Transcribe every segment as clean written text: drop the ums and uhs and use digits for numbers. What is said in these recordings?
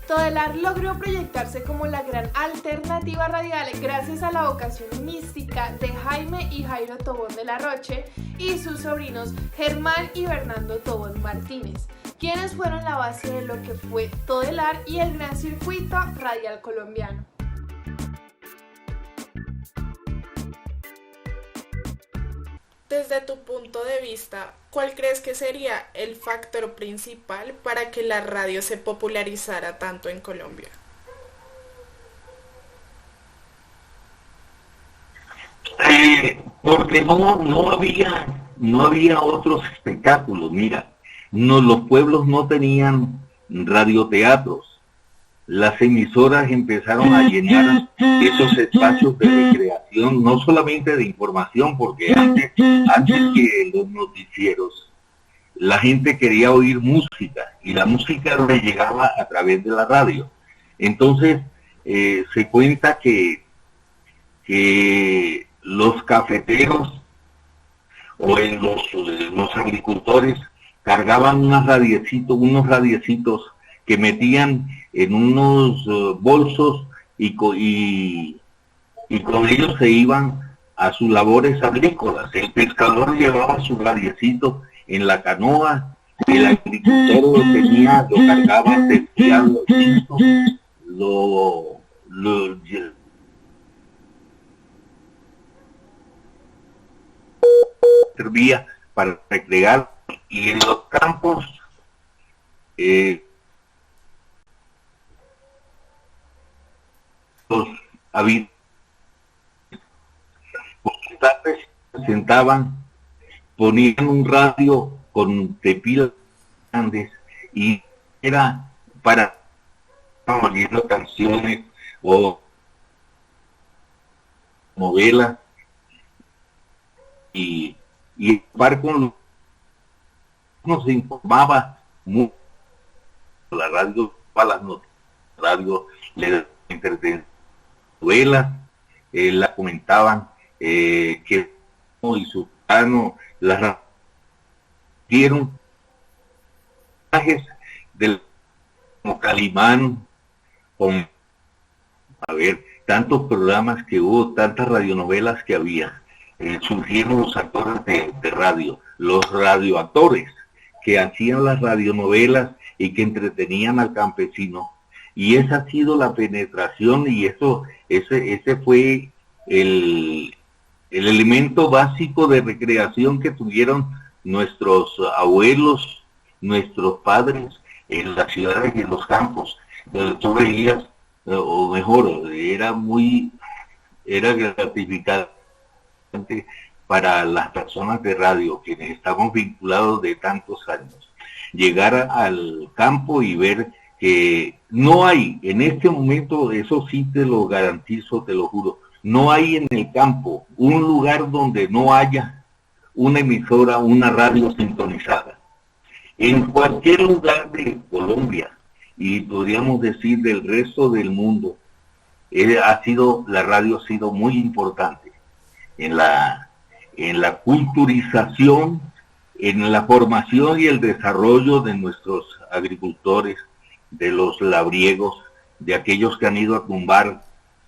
Todelar logró proyectarse como la gran alternativa radial gracias a la vocación mística de Jaime y Jairo Tobón de la Roche y sus sobrinos Germán y Bernardo Tobón Martínez, quienes fueron la base de lo que fue Todelar y el gran circuito radial colombiano. Desde tu punto de vista, ¿cuál crees que sería el factor principal para que la radio se popularizara tanto en Colombia? Porque no había otros espectáculos. Mira, los pueblos no tenían radioteatros. Las emisoras empezaron a llenar esos espacios de recreación, no solamente de información, porque antes que los noticieros, la gente quería oír música y la música le llegaba a través de la radio. Entonces, se cuenta que los cafeteros o los agricultores cargaban unos radiecitos que metían en unos bolsos y con ellos se iban a sus labores agrícolas. El pescador llevaba su radiecito en la canoa, el agricultor lo cargaba desviando el cinto, servía para recrear, y en los campos los habitantes se sentaban, ponían un radio con pilas grandes y era para oyendo canciones o novelas y el par con nos informaba mucho la radio, a las noticias, la radio le daba entretenimiento, novelas, la comentaban que y su plano las dieron mensajes del como Calimán, con tantos programas que hubo, tantas radionovelas que había, surgieron los actores de radio, los radioactores que hacían las radionovelas y que entretenían al campesino. Y esa ha sido la penetración, y ese fue el elemento básico de recreación que tuvieron nuestros abuelos, nuestros padres en las ciudades y en los campos. Tú veías, o mejor, era gratificante para las personas de radio, quienes estamos vinculados de tantos años, llegar al campo y ver que no hay, en este momento, eso sí te lo garantizo, te lo juro, no hay en el campo un lugar donde no haya una emisora, una radio sintonizada. En cualquier lugar de Colombia, y podríamos decir del resto del mundo, la radio ha sido muy importante en la culturización, en la formación y el desarrollo de nuestros agricultores, de los labriegos, de aquellos que han ido a tumbar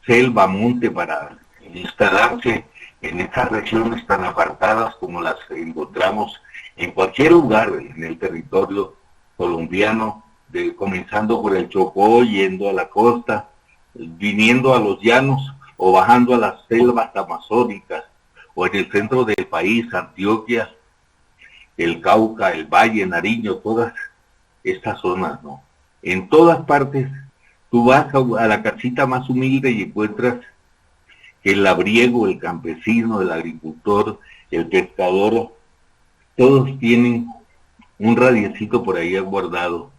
selva, monte para instalarse en estas regiones tan apartadas como las encontramos en cualquier lugar en el territorio colombiano, comenzando por el Chocó, yendo a la costa, viniendo a los llanos o bajando a las selvas amazónicas, o en el centro del país, Antioquia, el Cauca, el Valle, Nariño, todas estas zonas, ¿no? En todas partes, tú vas a la casita más humilde y encuentras que el labriego, el campesino, el agricultor, el pescador, todos tienen un radiecito por ahí guardado,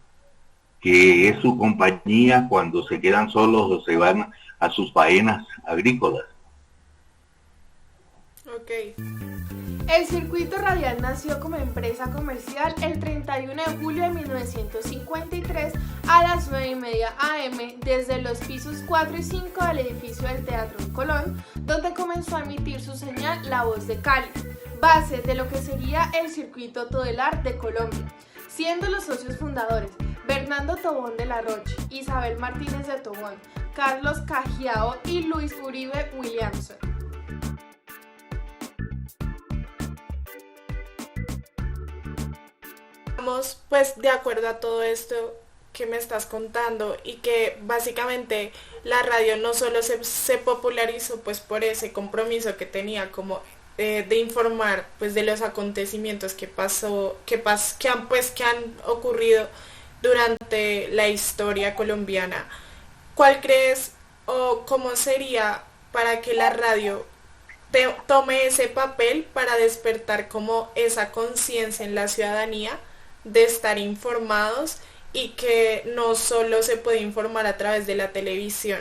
que es su compañía cuando se quedan solos o se van a sus faenas agrícolas. Okay. El circuito radial nació como empresa comercial el 31 de julio de 1953 a las 9:30 am desde los pisos 4 y 5 del edificio del Teatro Colón, donde comenzó a emitir su señal La Voz de Cali. base de lo que sería el circuito Todelar de Colombia, siendo los socios fundadores Bernardo Tobón de la Roche, Isabel Martínez de Tobón, Carlos Cajiao y Luis Uribe Williamson. Pues de acuerdo a todo esto que me estás contando y que básicamente la radio no solo se popularizó pues por ese compromiso que tenía como de informar pues de los acontecimientos que han ocurrido durante la historia colombiana. ¿Cuál crees o cómo sería para que la radio tome ese papel para despertar como esa conciencia en la ciudadanía de estar informados y que no solo se puede informar a través de la televisión?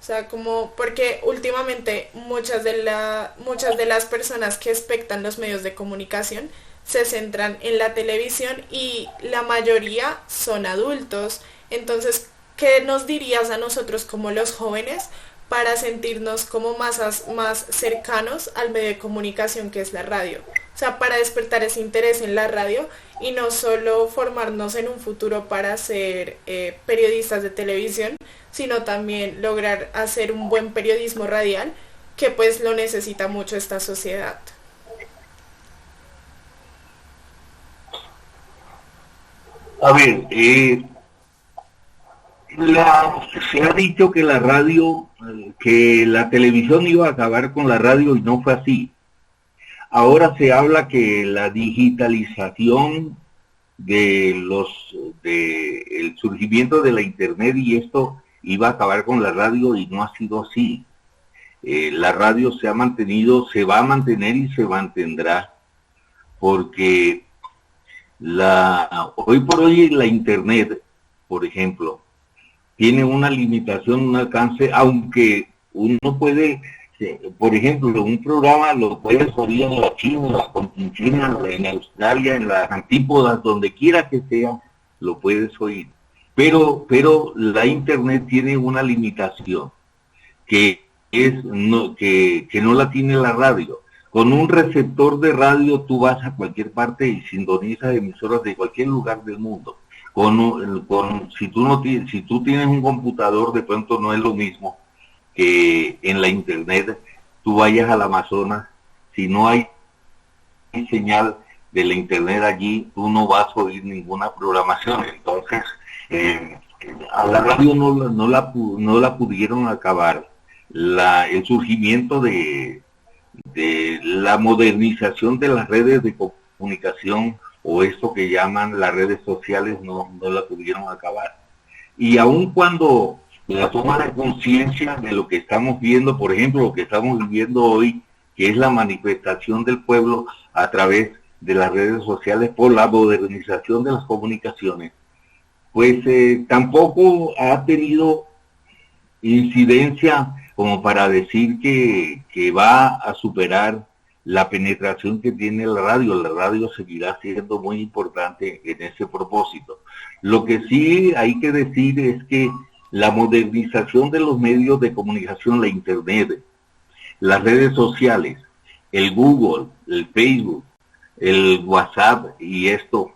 O sea, como porque últimamente muchas de las personas que espectan los medios de comunicación se centran en la televisión y la mayoría son adultos. Entonces, ¿qué nos dirías a nosotros como los jóvenes para sentirnos como más cercanos al medio de comunicación que es la radio? O sea, para despertar ese interés en la radio y no solo formarnos en un futuro para ser periodistas de televisión, sino también lograr hacer un buen periodismo radial, que pues lo necesita mucho esta sociedad. A ver, se ha dicho que la radio, que la televisión iba a acabar con la radio y no fue así. Ahora se habla que la digitalización el surgimiento de la internet y esto iba a acabar con la radio y no ha sido así. La radio se ha mantenido, se va a mantener y se mantendrá, porque hoy por hoy la internet, por ejemplo, tiene una limitación, un alcance, aunque uno puede, por ejemplo, un programa lo puedes oír en la China, en China, en Australia, en las antípodas, donde quiera que sea, lo puedes oír. Pero la internet tiene una limitación, que no la tiene la radio. Con un receptor de radio tú vas a cualquier parte y sintonizas emisoras de cualquier lugar del mundo. Si tú tienes un computador, de pronto no es lo mismo que en la internet tú vayas al Amazonas. Si no hay señal de la internet allí, tú no vas a oír ninguna programación. Entonces, a la radio no la pudieron acabar. El surgimiento de la modernización de las redes de comunicación, o esto que llaman las redes sociales, no la pudieron acabar. Y aun cuando la toma de conciencia de lo que estamos viendo, por ejemplo, lo que estamos viviendo hoy, que es la manifestación del pueblo a través de las redes sociales por la modernización de las comunicaciones, pues tampoco ha tenido incidencia como para decir que va a superar la penetración que tiene la radio. La radio seguirá siendo muy importante en ese propósito. Lo que sí hay que decir es que la modernización de los medios de comunicación, la internet, las redes sociales, el Google, el Facebook, el WhatsApp y esto,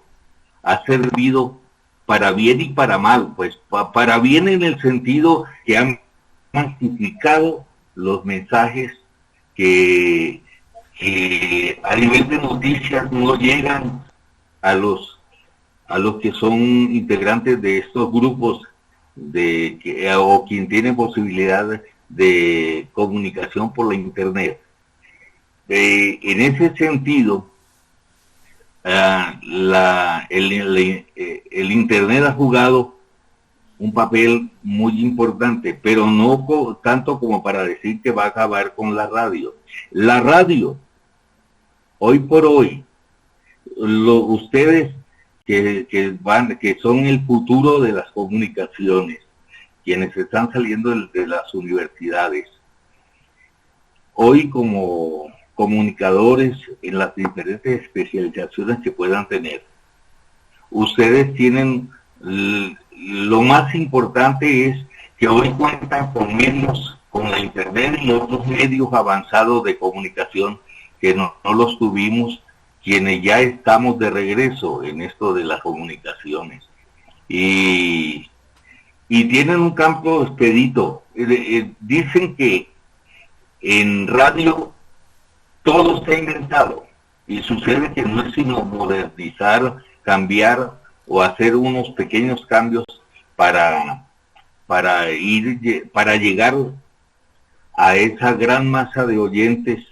ha servido para bien y para mal. Pues para bien en el sentido que han masificado los mensajes que a nivel de noticias no llegan a los que son integrantes de estos grupos o quien tiene posibilidad de comunicación por la internet. En ese sentido, el internet ha jugado un papel muy importante, pero no tanto como para decir que va a acabar con la radio. La radio, hoy por hoy, ustedes que son el futuro de las comunicaciones, quienes están saliendo de las universidades, hoy como comunicadores en las diferentes especializaciones que puedan tener, ustedes tienen, lo más importante es que hoy cuentan con medios, con la internet y otros medios avanzados de comunicación que no los tuvimos quienes ya estamos de regreso en esto de las comunicaciones. Y tienen un campo expedito. Dicen que en radio todo está inventado y sucede que no es sino modernizar, cambiar o hacer unos pequeños cambios para llegar a esa gran masa de oyentes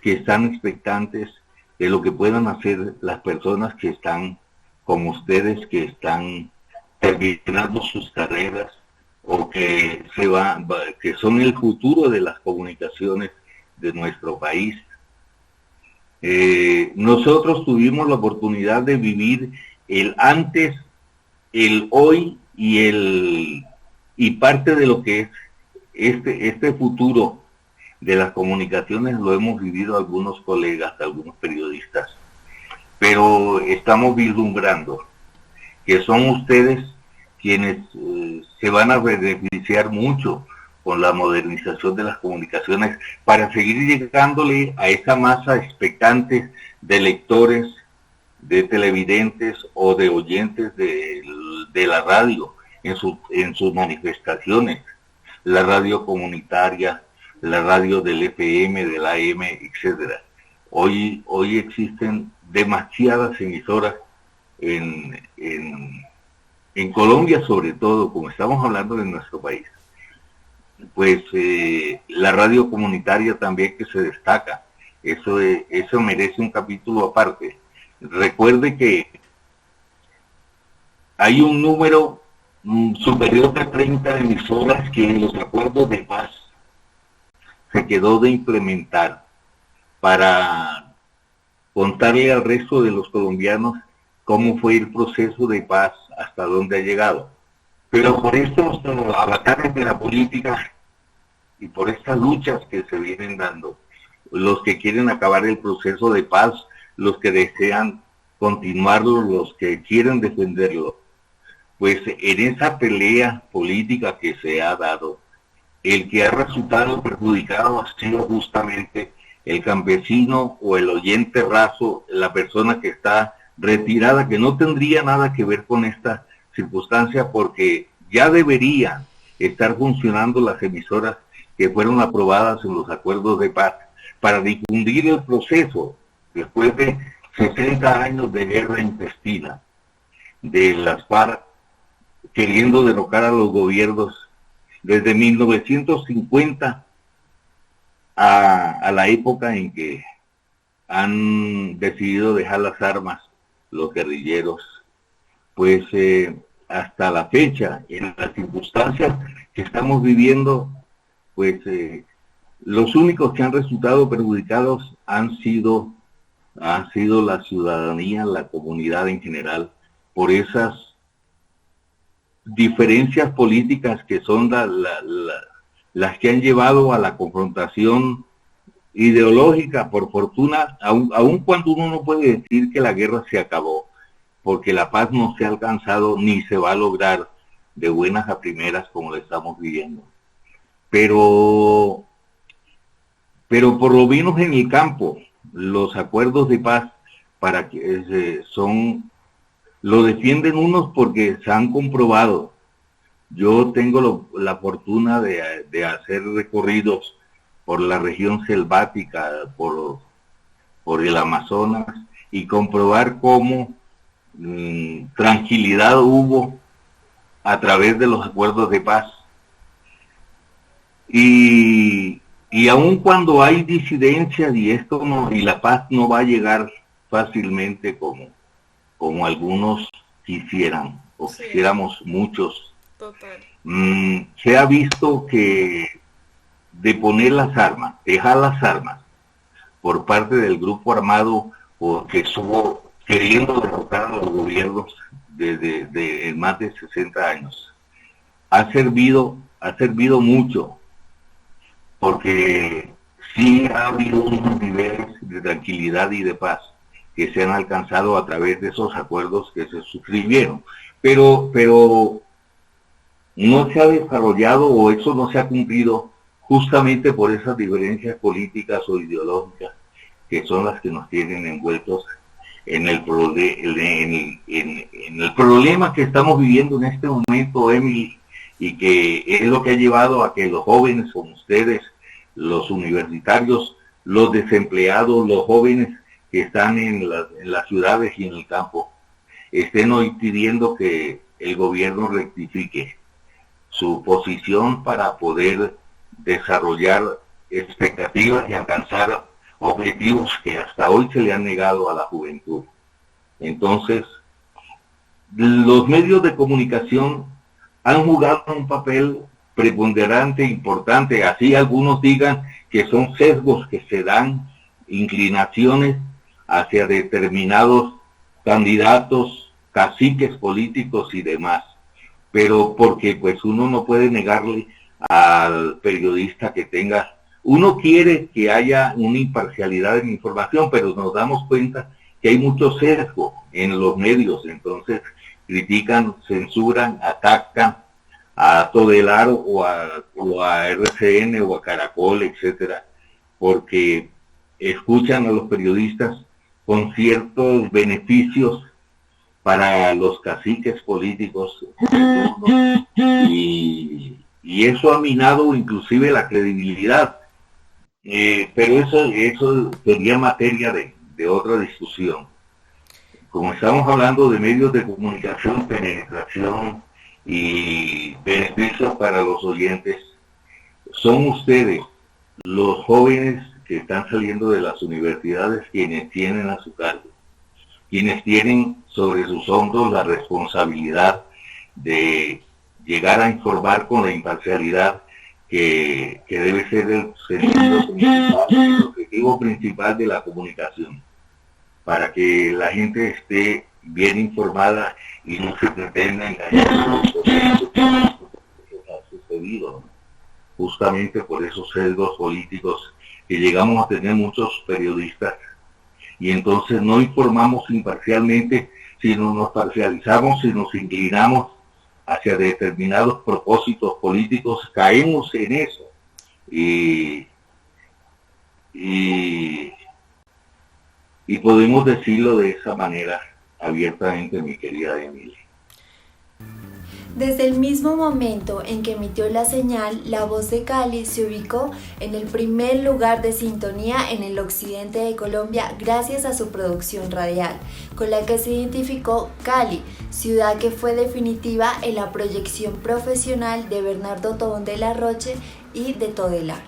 que están expectantes de lo que puedan hacer las personas que están como ustedes, que están terminando sus carreras o que que son el futuro de las comunicaciones de nuestro país. Nosotros tuvimos la oportunidad de vivir el antes, el hoy y parte de lo que es este futuro de las comunicaciones lo hemos vivido algunos colegas, algunos periodistas, pero estamos vislumbrando que son ustedes quienes se van a beneficiar mucho con la modernización de las comunicaciones para seguir llegándole a esa masa expectante de lectores, de televidentes o de oyentes de la radio en sus manifestaciones, la radio comunitaria, la radio del FM, del AM, etcétera. Hoy existen demasiadas emisoras en Colombia, sobre todo, como estamos hablando de nuestro país. Pues la radio comunitaria también que se destaca, eso merece un capítulo aparte. Recuerde que hay un número superior de 30 emisoras que en los acuerdos de paz se quedó de implementar para contarle al resto de los colombianos cómo fue el proceso de paz, hasta dónde ha llegado. Pero por estos avatares de la política y por estas luchas que se vienen dando, los que quieren acabar el proceso de paz, los que desean continuarlo, los que quieren defenderlo, pues en esa pelea política que se ha dado, el que ha resultado perjudicado ha sido justamente el campesino o el oyente raso, la persona que está retirada, que no tendría nada que ver con esta circunstancia porque ya deberían estar funcionando las emisoras que fueron aprobadas en los acuerdos de paz para difundir el proceso después de 60 años de guerra intestina de las FARC queriendo derrocar a los gobiernos desde 1950 a la época en que han decidido dejar las armas los guerrilleros, pues hasta la fecha, en las circunstancias que estamos viviendo, pues los únicos que han resultado perjudicados han sido la ciudadanía, la comunidad en general, por esas diferencias políticas que son las que han llevado a la confrontación ideológica. Por fortuna, aun cuando uno no puede decir que la guerra se acabó, porque la paz no se ha alcanzado ni se va a lograr de buenas a primeras como lo estamos viviendo. Pero por lo menos en el campo, los acuerdos de paz para que lo defienden unos porque se han comprobado. Yo tengo la fortuna de hacer recorridos por la región selvática, por el Amazonas, y comprobar cómo tranquilidad hubo a través de los acuerdos de paz. Y aun cuando hay disidencias y la paz no va a llegar fácilmente como algunos quisieran, o sí, quisiéramos muchos. Total. Se ha visto que de poner las armas, dejar las armas por parte del grupo armado o que estuvo queriendo derrotar a los gobiernos de más de 60 años, ha servido mucho, porque sí ha habido unos niveles de tranquilidad y de paz que se han alcanzado a través de esos acuerdos que se suscribieron, pero no se ha desarrollado o eso no se ha cumplido justamente por esas diferencias políticas o ideológicas que son las que nos tienen envueltos en el problema que estamos viviendo en este momento, Emily, y que es lo que ha llevado a que los jóvenes como ustedes, los universitarios, los desempleados, los jóvenes que están en las ciudades y en el campo, estén hoy pidiendo que el gobierno rectifique su posición para poder desarrollar expectativas y alcanzar objetivos que hasta hoy se le han negado a la juventud. Entonces, los medios de comunicación han jugado un papel preponderante, importante, así algunos digan que son sesgos que se dan, inclinaciones hacia determinados candidatos, caciques políticos y demás, pero porque pues uno no puede negarle al periodista que tenga, uno quiere que haya una imparcialidad en la información, pero nos damos cuenta que hay mucho sesgo en los medios, entonces critican, censuran, atacan a Todelar o a RCN o a Caracol, etcétera, porque escuchan a los periodistas con ciertos beneficios para los caciques políticos y eso ha minado inclusive la credibilidad, pero eso sería materia de otra discusión. Como estamos hablando de medios de comunicación, penetración y beneficios para los oyentes, son ustedes, los jóvenes que están saliendo de las universidades, quienes tienen a su cargo, quienes tienen sobre sus hombros la responsabilidad de llegar a informar con la imparcialidad que debe ser el sentido principal, el objetivo principal de la comunicación, para que la gente esté bien informada y no se pretenda engañar por que ha sucedido, justamente por esos sesgos políticos que llegamos a tener muchos periodistas, y entonces no informamos imparcialmente, sino nos parcializamos y nos inclinamos hacia determinados propósitos políticos, caemos en eso y podemos decirlo de esa manera abiertamente, mi querida Emilia. Desde el mismo momento en que emitió la señal, La Voz de Cali se ubicó en el primer lugar de sintonía en el occidente de Colombia gracias a su producción radial, con la que se identificó Cali, ciudad que fue definitiva en la proyección profesional de Bernardo Tobón de la Roche y de Todelar.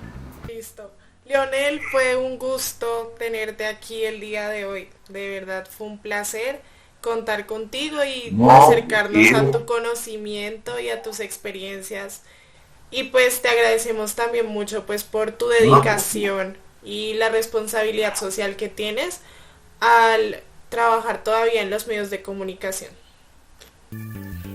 Listo. Leonel, fue un gusto tenerte aquí el día de hoy. De verdad fue un placer contar contigo y acercarnos a tu conocimiento y a tus experiencias. Y pues te agradecemos también mucho pues por tu dedicación y la responsabilidad social que tienes al trabajar todavía en los medios de comunicación.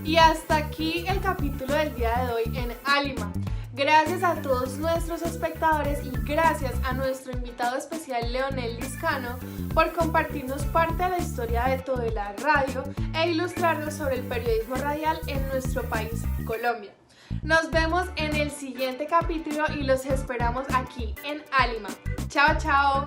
Y hasta aquí el capítulo del día de hoy en Alima. Gracias a todos nuestros espectadores y gracias a nuestro invitado especial Leonel Liscano por compartirnos parte de la historia de Todelar Radio e ilustrarnos sobre el periodismo radial en nuestro país, Colombia. Nos vemos en el siguiente capítulo y los esperamos aquí en Alima. Chao, chao.